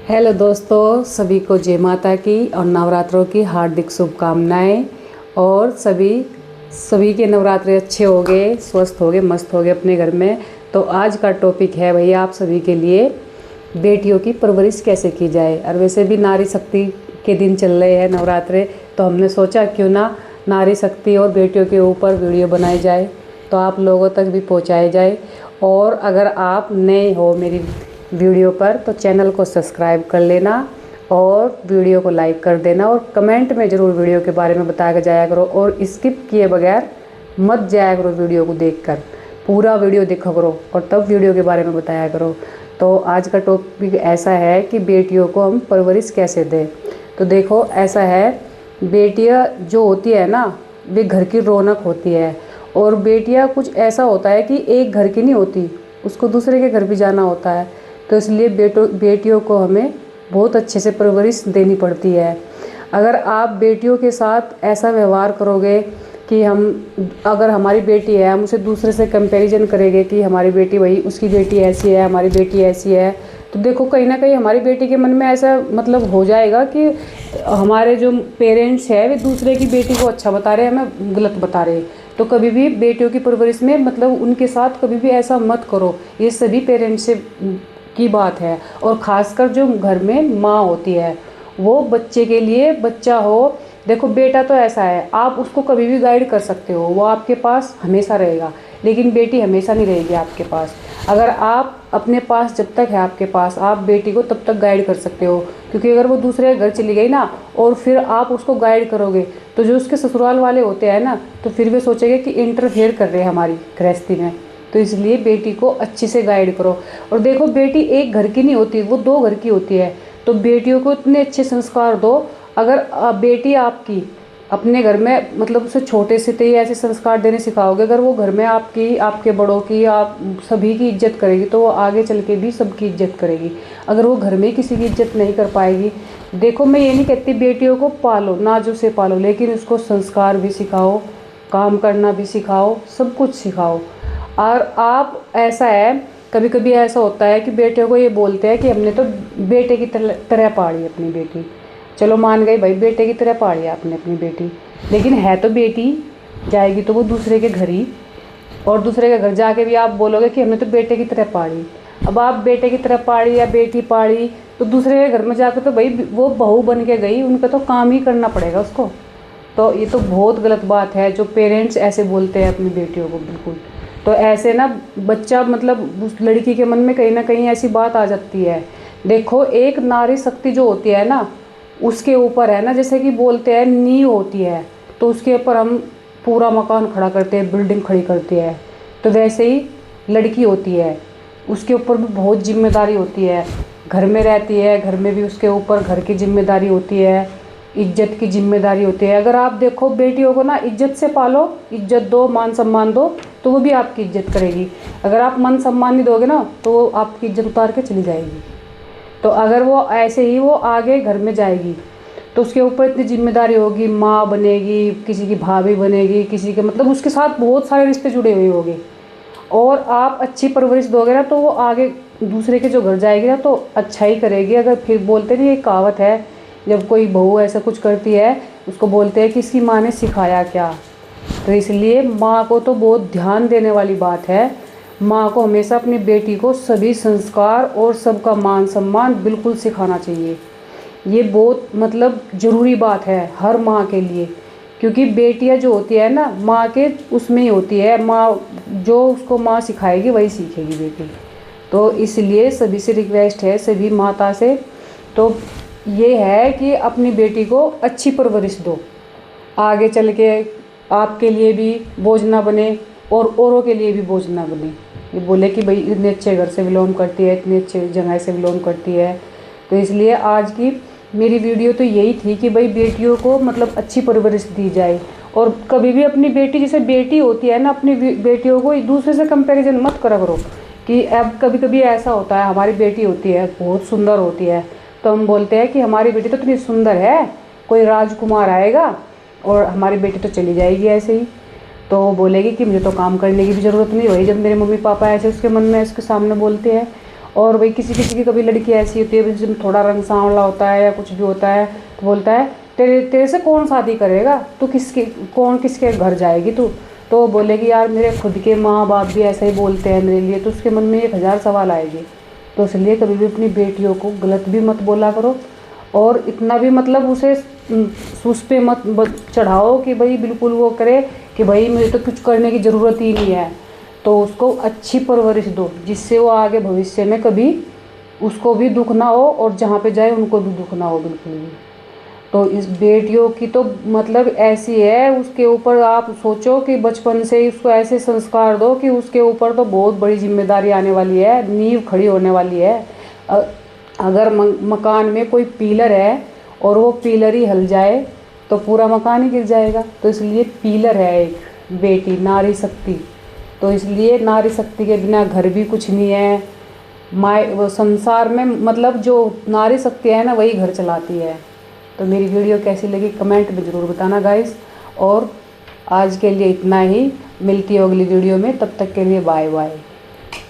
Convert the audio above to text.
Hello दोस्तों, सभी को जय माता की और नवरात्रों की हार्दिक शुभकामनाएं। और सभी के नवरात्रे अच्छे हो गए, स्वस्थ हो गए, मस्त हो गए अपने घर में। तो आज का टॉपिक है भैया आप सभी के लिए, बेटियों की परवरिश कैसे की जाए। और वैसे भी नारी शक्ति के दिन चल रहे हैं नवरात्रे, तो हमने सोचा क्यों ना नारी शक्ति और बेटियों के ऊपर वीडियो बनाई जाए, तो आप लोगों तक भी पहुंचाई जाए। और अगर आप नए हो मेरी वीडियो पर तो चैनल को सब्सक्राइब कर लेना और वीडियो को लाइक कर देना, और कमेंट में ज़रूर वीडियो के बारे में बताया जाया करो, और स्किप किए बगैर मत जाया करो वीडियो को देखकर, पूरा वीडियो देखा करो और तब वीडियो के बारे में बताया करो। तो आज का टॉपिक ऐसा है कि बेटियों को हम परवरिश कैसे दें। तो देखो ऐसा है, बेटियां जो होती है ना, वे घर की रौनक होती है। और बेटियां कुछ ऐसा होता है कि एक घर की नहीं होती, उसको दूसरे के घर भी जाना होता है। तो इसलिए बेटियों को हमें बहुत अच्छे से परवरिश देनी पड़ती है। अगर आप बेटियों के साथ ऐसा व्यवहार करोगे कि अगर हमारी बेटी है, हम उसे दूसरे से कंपैरिजन करेंगे कि हमारी बेटी वही, उसकी बेटी ऐसी है, हमारी बेटी ऐसी है, तो देखो कहीं ना कहीं हमारी बेटी के मन में ऐसा मतलब हो जाएगा कि हमारे जो पेरेंट्स है वे दूसरे की बेटी को अच्छा बता रहे हैं, हमें गलत बता रहे हैं। तो कभी भी बेटियों की परवरिश में मतलब उनके साथ कभी भी ऐसा मत करो। ये सभी पेरेंट्स से की बात है। और ख़ासकर जो घर में माँ होती है, वो बच्चे के लिए, बच्चा हो, देखो बेटा तो ऐसा है, आप उसको कभी भी गाइड कर सकते हो, वो आपके पास हमेशा रहेगा, लेकिन बेटी हमेशा नहीं रहेगी आपके पास। अगर आप अपने पास जब तक है आपके पास, आप बेटी को तब तक गाइड कर सकते हो, क्योंकि अगर वो दूसरे घर चली गई ना और फिर आप उसको गाइड करोगे, तो जो उसके ससुराल वाले होते हैं ना, तो फिर वे सोचेंगे कि इंटरफेयर कर रहे हैं हमारी गृहस्थी में। तो इसलिए बेटी को अच्छे से गाइड करो। और देखो बेटी एक घर की नहीं होती, वो दो घर की होती है। तो बेटियों को इतने अच्छे संस्कार दो। अगर बेटी आपकी अपने घर में मतलब उसे छोटे से ही ऐसे संस्कार देने सिखाओगे, अगर वो घर में आपकी, आपके बड़ों की, आप सभी की इज्जत करेगी, तो वो आगे चल के भी सबकी इज्जत करेगी। अगर वो घर में किसी की इज्जत नहीं कर पाएगी, देखो मैं ये नहीं कहती बेटियों को पालो, नाजुक से पालो, लेकिन उसको संस्कार भी सिखाओ, काम करना भी सिखाओ, सब कुछ सिखाओ। और आप ऐसा है, कभी कभी ऐसा होता है कि बेटियों को ये बोलते हैं कि हमने तो बेटे की तरह पाली अपनी बेटी। चलो मान गए भाई, बेटे की तरह पाली आपने अपनी बेटी, लेकिन है तो बेटी, जाएगी तो वो दूसरे के घर ही, और दूसरे के घर जाके भी आप बोलोगे कि हमने तो बेटे की तरह पाली। अब आप बेटे की तरह पाली या बेटी पाली, तो दूसरे के घर में जाकर तो भाई वो बहू बन के गई, उनका तो काम ही करना पड़ेगा उसको। तो ये तो बहुत गलत बात है जो पेरेंट्स ऐसे बोलते हैं अपनी बेटियों को, बिल्कुल। तो ऐसे ना बच्चा मतलब उस लड़की के मन में कहीं ना कहीं ऐसी बात आ जाती है। देखो एक नारी शक्ति जो होती है ना, उसके ऊपर है ना, जैसे कि बोलते हैं नींव होती है, तो उसके ऊपर हम पूरा मकान खड़ा करते हैं, बिल्डिंग खड़ी करते हैं। तो वैसे ही लड़की होती है, उसके ऊपर भी बहुत जिम्मेदारी होती है। घर में रहती है, घर में भी उसके ऊपर घर की जिम्मेदारी होती है, इज्जत की जिम्मेदारी होती है। अगर आप देखो बेटियों को ना इज्जत से पालो, इज्जत दो, मान सम्मान दो, तो वो भी आपकी इज्जत करेगी। अगर आप मान सम्मान नहीं दोगे ना, तो वो आपकी इज्जत उतार के चली जाएगी। तो अगर वो ऐसे ही वो आगे घर में जाएगी, तो उसके ऊपर इतनी जिम्मेदारी होगी, माँ बनेगी, किसी की भाभी बनेगी, किसी के मतलब उसके साथ बहुत सारे रिश्ते जुड़े हुए होंगे। और आप अच्छी परवरिश दोगे ना, तो वो आगे दूसरे के जो घर जाएगी ना, तो अच्छा ही करेगी। अगर फिर बोलते नहीं, एक कहावत है, जब कोई बहू ऐसा कुछ करती है, उसको बोलते हैं कि इसकी माँ ने सिखाया क्या। तो इसलिए माँ को तो बहुत ध्यान देने वाली बात है। माँ को हमेशा अपनी बेटी को सभी संस्कार और सबका मान सम्मान बिल्कुल सिखाना चाहिए। ये बहुत मतलब ज़रूरी बात है हर माँ के लिए, क्योंकि बेटियाँ जो होती है ना, माँ के उसमें ही होती है। माँ जो उसको माँ सिखाएगी वही सीखेगी बेटी। तो इसलिए सभी से रिक्वेस्ट है, सभी माता से, तो ये है कि अपनी बेटी को अच्छी परवरिश दो, आगे चल के आपके लिए भी बोझ ना बने और औरों के लिए भी बोझ ना बने। ये बोले कि भाई इतने अच्छे घर से बिलोंग करती है, इतने अच्छे जगह से बिलोंग करती है। तो इसलिए आज की मेरी वीडियो तो यही थी कि भाई बेटियों को मतलब अच्छी परवरिश दी जाए। और कभी भी अपनी बेटी, जैसे बेटी होती है ना, अपनी बेटियों को दूसरे से कंपैरिजन मत करा करो। कि अब कभी कभी ऐसा होता है, हमारी बेटी होती है बहुत सुंदर होती है, तो हम बोलते हैं कि हमारी बेटी तो इतनी सुंदर है, कोई राजकुमार आएगा और हमारी बेटी तो चली जाएगी ऐसे ही। तो वो बोलेगी कि मुझे तो काम करने की भी ज़रूरत नहीं, वही जब मेरे मम्मी पापा ऐसे उसके मन में उसके सामने बोलते हैं। और भाई किसी किसी की कभी लड़की ऐसी होती है जिसमें थोड़ा रंग सांवला होता है या कुछ भी होता है, तो बोलता है तेरे तेरे से कौन शादी करेगा, तू किसके घर जाएगी तू। तो वो बोलेगी यार मेरे खुद के माँ बाप भी ऐसा ही बोलते हैं मेरे लिए, तो उसके मन में 1000 सवाल आएंगे। तो इसलिए कभी भी अपनी बेटियों को गलत भी मत बोला करो, और इतना भी मतलब उसे उस पे मत चढ़ाओ कि भाई बिल्कुल वो करे कि भाई मुझे तो कुछ करने की ज़रूरत ही नहीं है। तो उसको अच्छी परवरिश दो जिससे वो आगे भविष्य में कभी उसको भी दुख ना हो और जहाँ पे जाए उनको भी दुख ना हो बिल्कुल भी। तो इस बेटियों की तो मतलब ऐसी है, उसके ऊपर आप सोचो कि बचपन से ही उसको ऐसे संस्कार दो कि उसके ऊपर तो बहुत बड़ी जिम्मेदारी आने वाली है, नींव खड़ी होने वाली है। अगर मकान में कोई पिलर है और वो पिलर ही हिल जाए तो पूरा मकान ही गिर जाएगा। तो इसलिए पिलर है एक बेटी, नारी शक्ति। तो इसलिए नारी शक्ति के बिना घर भी कुछ नहीं है, वो संसार में मतलब जो नारी शक्ति है ना वही घर चलाती है। तो मेरी वीडियो कैसी लगी कमेंट में ज़रूर बताना गाइस। और आज के लिए इतना ही, मिलती है अगली वीडियो में, तब तक के लिए बाय बाय।